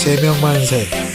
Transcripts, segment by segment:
제명만세.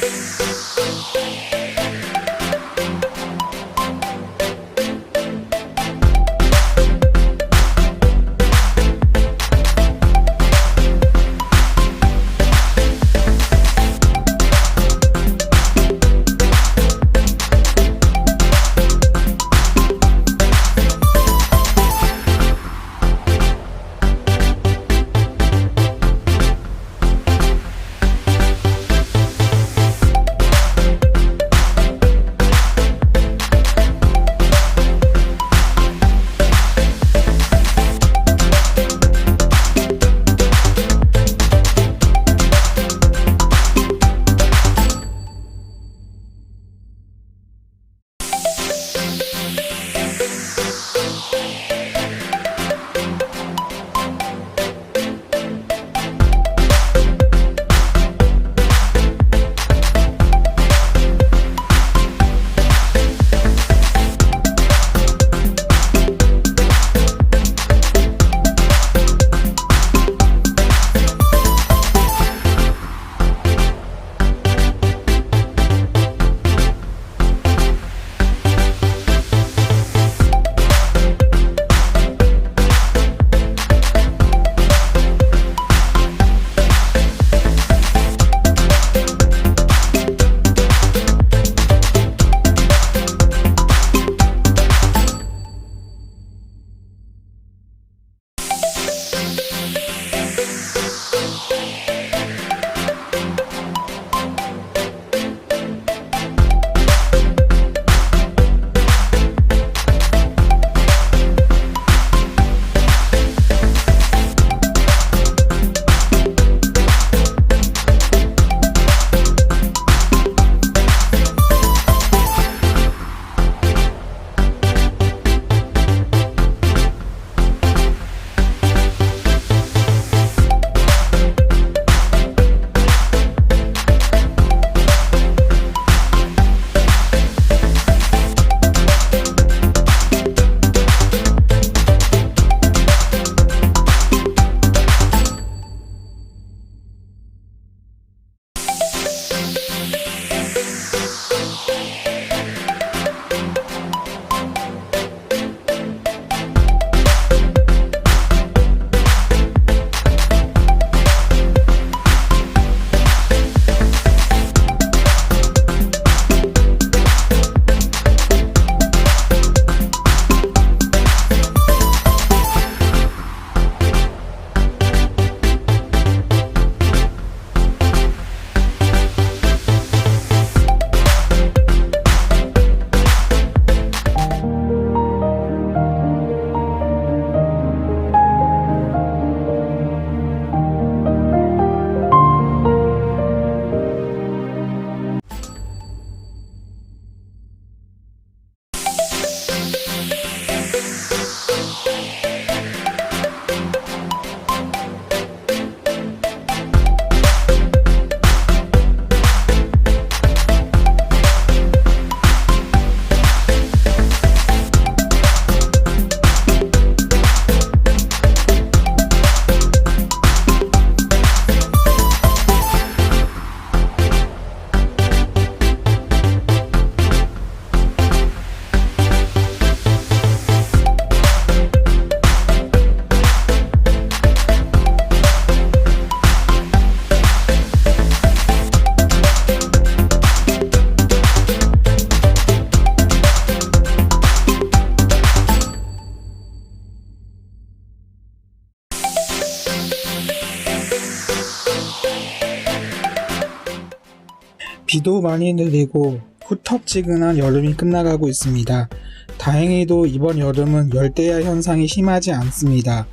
비도 많이 내리고 후텁지근한 여름이 끝나가고 있습니다. 다행히도 이번 여름은 열대야 현상이 심하지 않습니다.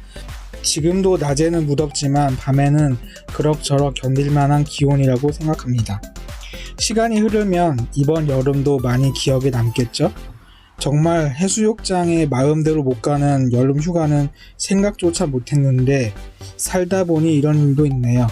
지금도 낮에는 무덥지만 밤에는 그럭저럭 견딜만한 기온이라고 생각합니다. 시간이 흐르면 이번 여름도 많이 기억에 남겠죠? 정말 해수욕장에 마음대로 못 가는 여름 휴가는 생각조차 못했는데 살다 보니 이런 일도 있네요.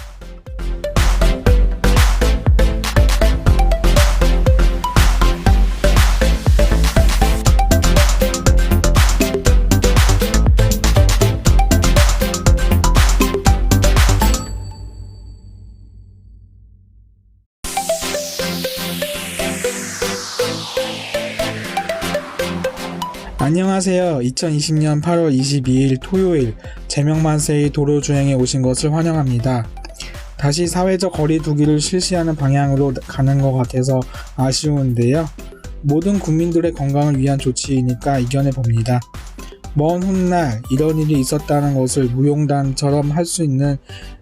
안녕하세요. 2020년 8월 22일 토요일 제명만세의 도로주행에 오신 것을 환영합니다. 다시 사회적 거리두기를 실시하는 방향으로 가는 것 같아서 아쉬운데요. 모든 국민들의 건강을 위한 조치이니까 이겨내봅니다. 먼 훗날 이런 일이 있었다는 것을 무용담처럼 할 수 있는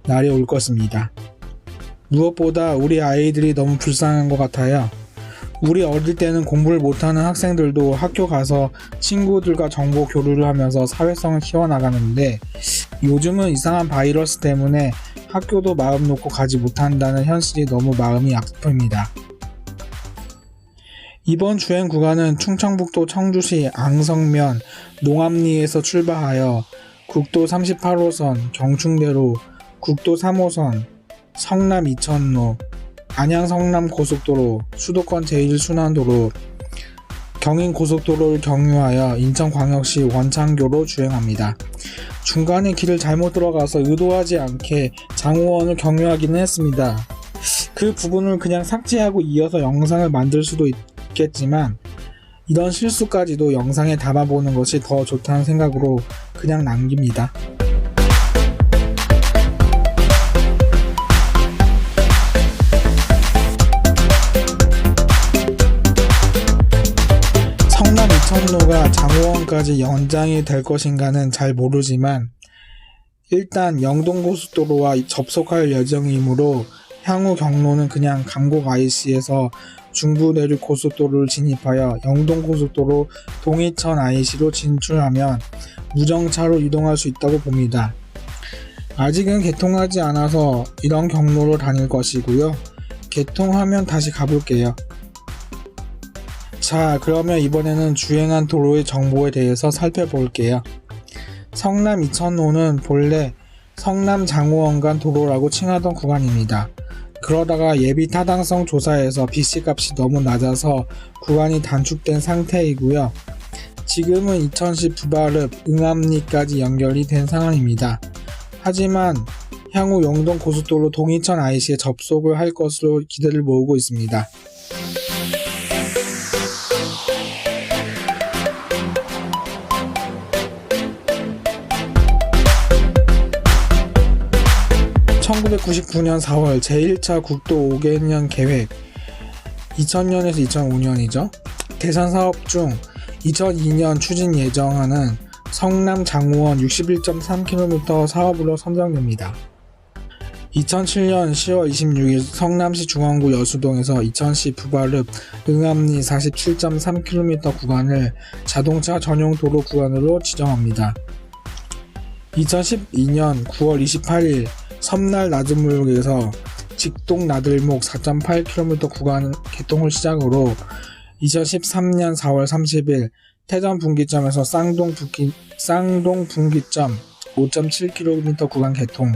날이 올 것입니다. 무엇보다 우리 아이들이 너무 불쌍한 것 같아요. 우리 어릴 때는 공부를 못하는 학생들도 학교 가서 친구들과 정보 교류를 하면서 사회성을 키워나가는데 요즘은 이상한 바이러스 때문에 학교도 마음 놓고 가지 못한다는 현실이 너무 마음이 아픕니다. 이번 주행 구간은 충청북도 청주시 앙성면 농암리에서 출발하여 국도 38호선 경충대로, 국도 3호선 성남 이천로, 안양 성남 고속도로, 수도권 제1순환도로, 경인 고속도로를 경유하여 인천광역시 원창교로 주행합니다. 중간에 길을 잘못 들어가서 의도하지 않게 장호원을 경유하기는 했습니다. 그 부분을 그냥 삭제하고 이어서 영상을 만들 수도 있겠지만 이런 실수까지도 영상에 담아보는 것이 더 좋다는 생각으로 그냥 남깁니다. 성남 이천로가 장호원까지 연장이 될 것인가는 잘 모르지만 일단 영동고속도로와 접속할 예정이므로 향후 경로는 그냥 강곡 IC에서 중부내륙 고속도로를 진입하여 영동고속도로 동이천 IC로 진출하면 무정차로 이동할 수 있다고 봅니다. 아직은 개통하지 않아서 이런 경로로 다닐 것이고요. 개통하면 다시 가볼게요. 자, 그러면 이번에는 주행한 도로의 정보에 대해서 살펴볼게요. 성남 이천로는 본래 성남 장호원 간 도로라고 칭하던 구간입니다. 그러다가 예비 타당성 조사에서 BC값이 너무 낮아서 구간이 단축된 상태이고요. 지금은 이천시 부발읍 응암리까지 연결이 된 상황입니다. 하지만 향후 영동고속도로 동이천 IC에 접속을 할 것으로 기대를 모으고 있습니다. (1999년 4월) 제1차 국도 5개년 계획 2000년에서 2005년이죠. 대선 사업 중 2002년 추진 예정하는 성남 장호원 61.3km 사업으로 선정됩니다. 2007년 10월 26일 성남시 중앙구 여수동에서 이천시 부발읍 응암리 47.3km 구간을 자동차 전용 도로 구간으로 지정합니다. 2012년 9월 28일 섬날 나들목에서 직동 나들목 4.8km 구간 개통을 시작으로 2013년 4월 30일 태전 분기점에서 쌍동 분기점 5.7km 구간 개통,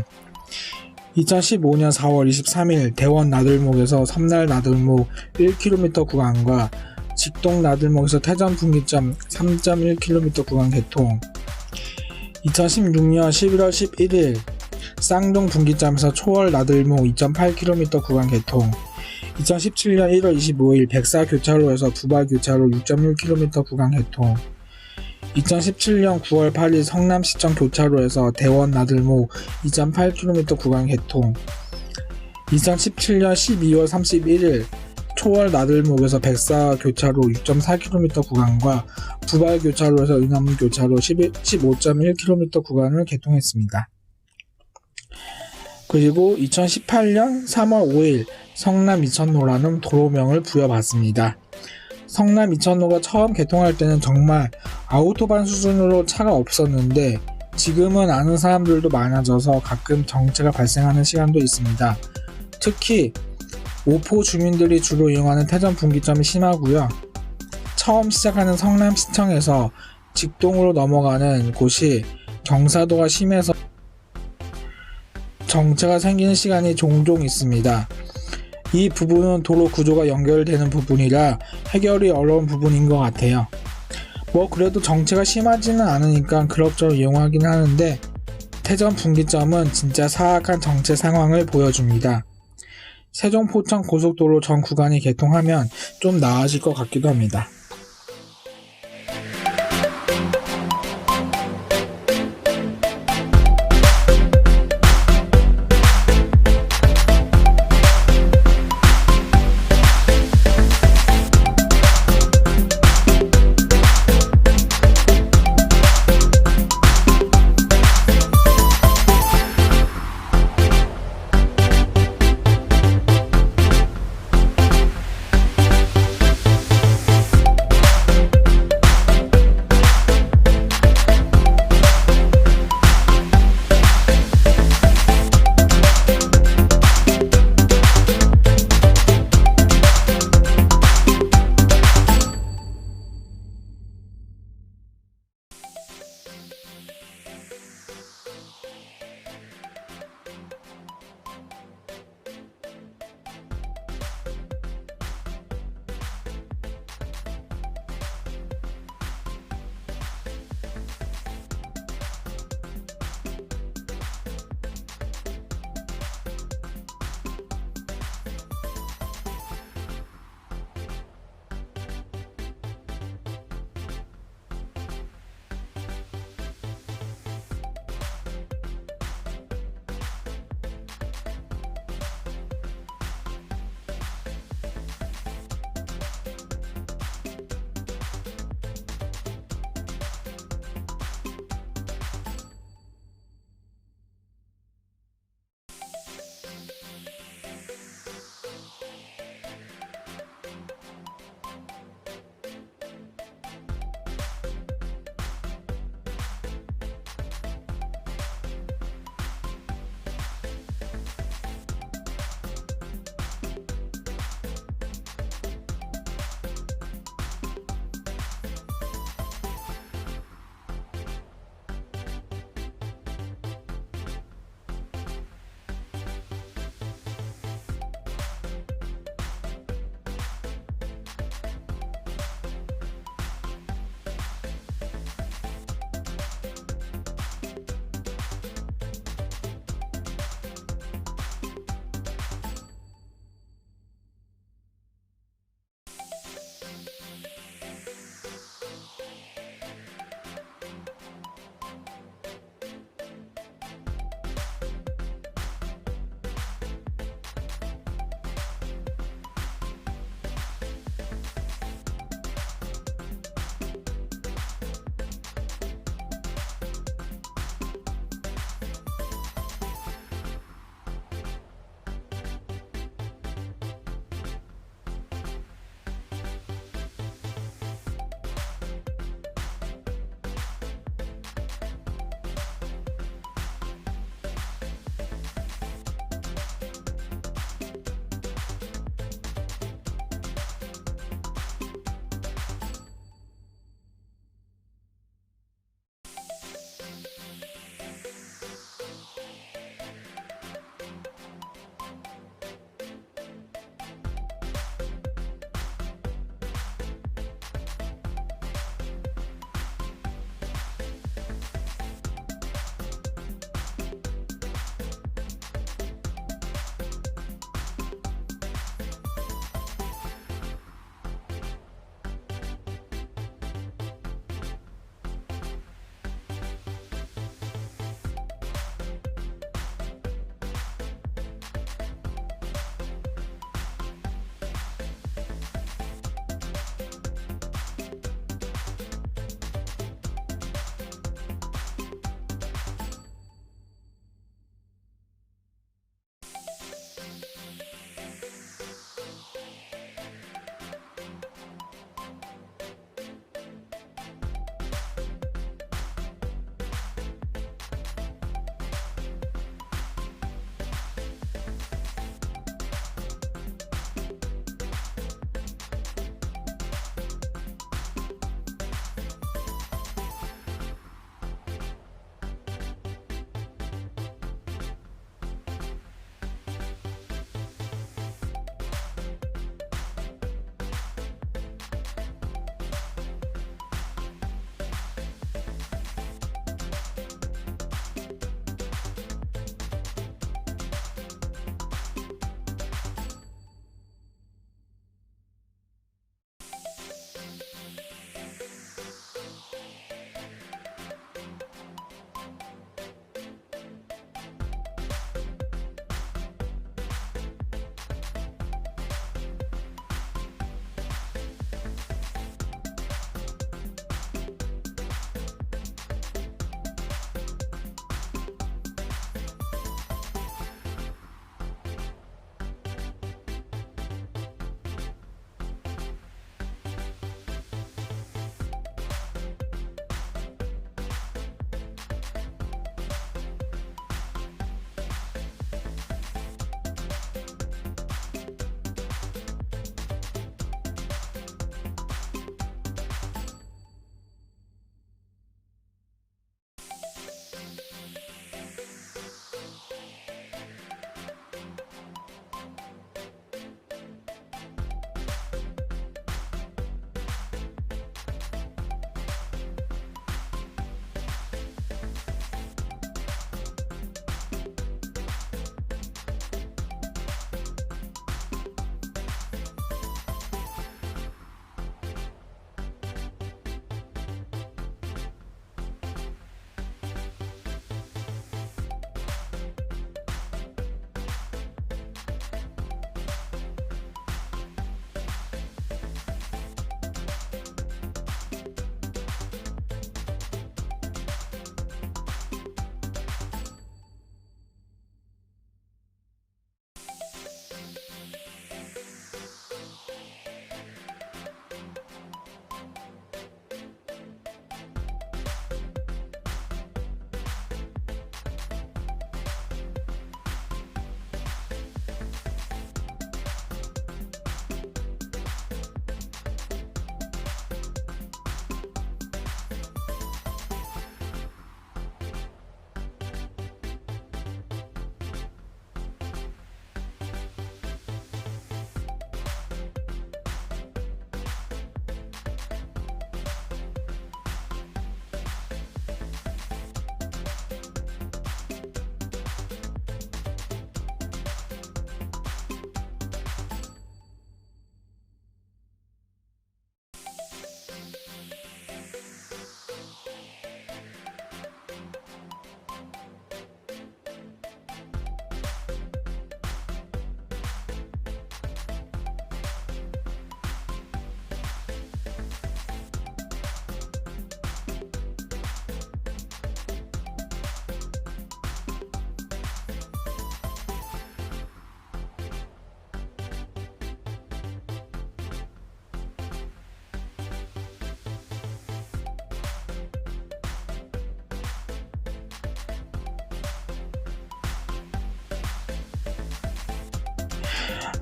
2015년 4월 23일 대원 나들목에서 섬날 나들목 1km 구간과 직동 나들목에서 태전 분기점 3.1km 구간 개통, 2016년 11월 11일 쌍동 분기점에서 초월 나들목 2.8km 구간 개통, 2017년 1월 25일 백사 교차로에서 두발 교차로 6.1km 구간 개통, 2017년 9월 8일 성남시청 교차로에서 대원 나들목 2.8km 구간 개통, 2017년 12월 31일 초월 나들목에서 백사 교차로 6.4km 구간과 두발 교차로에서 응암 교차로 15.1km 구간을 개통했습니다. 그리고 2018년 3월 5일 성남 이천로라는 도로명을 부여받습니다. 성남 이천로가 처음 개통할 때는 정말 아우토반 수준으로 차가 없었는데 지금은 아는 사람들도 많아져서 가끔 정체가 발생하는 시간도 있습니다. 특히 오포 주민들이 주로 이용하는 태전 분기점이 심하고요. 처음 시작하는 성남시청에서 직동으로 넘어가는 곳이 경사도가 심해서 정체가 생기는 시간이 종종 있습니다. 이 부분은 도로 구조가 연결되는 부분이라 해결이 어려운 부분인 것 같아요. 그래도 정체가 심하지는 않으니까 그럭저럭 이용하긴 하는데 태전 분기점은 진짜 사악한 정체 상황을 보여줍니다. 세종 포천 고속도로 전 구간이 개통하면 좀 나아질 것 같기도 합니다.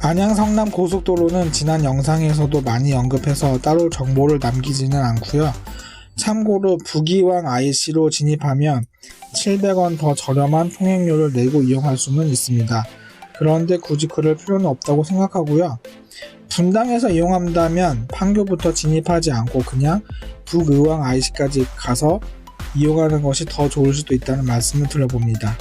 안양 성남 고속도로는 지난 영상에서도 많이 언급해서 따로 정보를 남기지는 않고요. 참고로 부기왕 IC로 진입하면 700원 더 저렴한 통행료를 내고 이용할 수는 있습니다. 그런데 굳이 그럴 필요는 없다고 생각하고요. 분당에서 이용한다면 판교부터 진입하지 않고 그냥 북의왕 IC까지 가서 이용하는 것이 더 좋을 수도 있다는 말씀을 드려봅니다.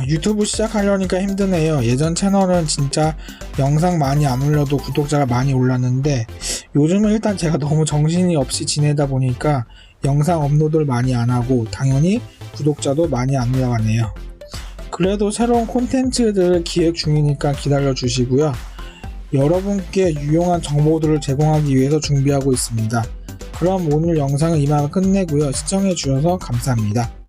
유튜브 시작하려니까 힘드네요. 예전 채널은 진짜 영상 많이 안 올려도 구독자가 많이 올랐는데 요즘은 일단 제가 너무 정신이 없이 지내다 보니까 영상 업로드를 많이 안 하고 당연히 구독자도 많이 안 올라가네요. 그래도 새로운 콘텐츠들을 기획 중이니까 기다려 주시고요. 여러분께 유용한 정보들을 제공하기 위해서 준비하고 있습니다. 그럼 오늘 영상은 이만 끝내고요. 시청해 주셔서 감사합니다.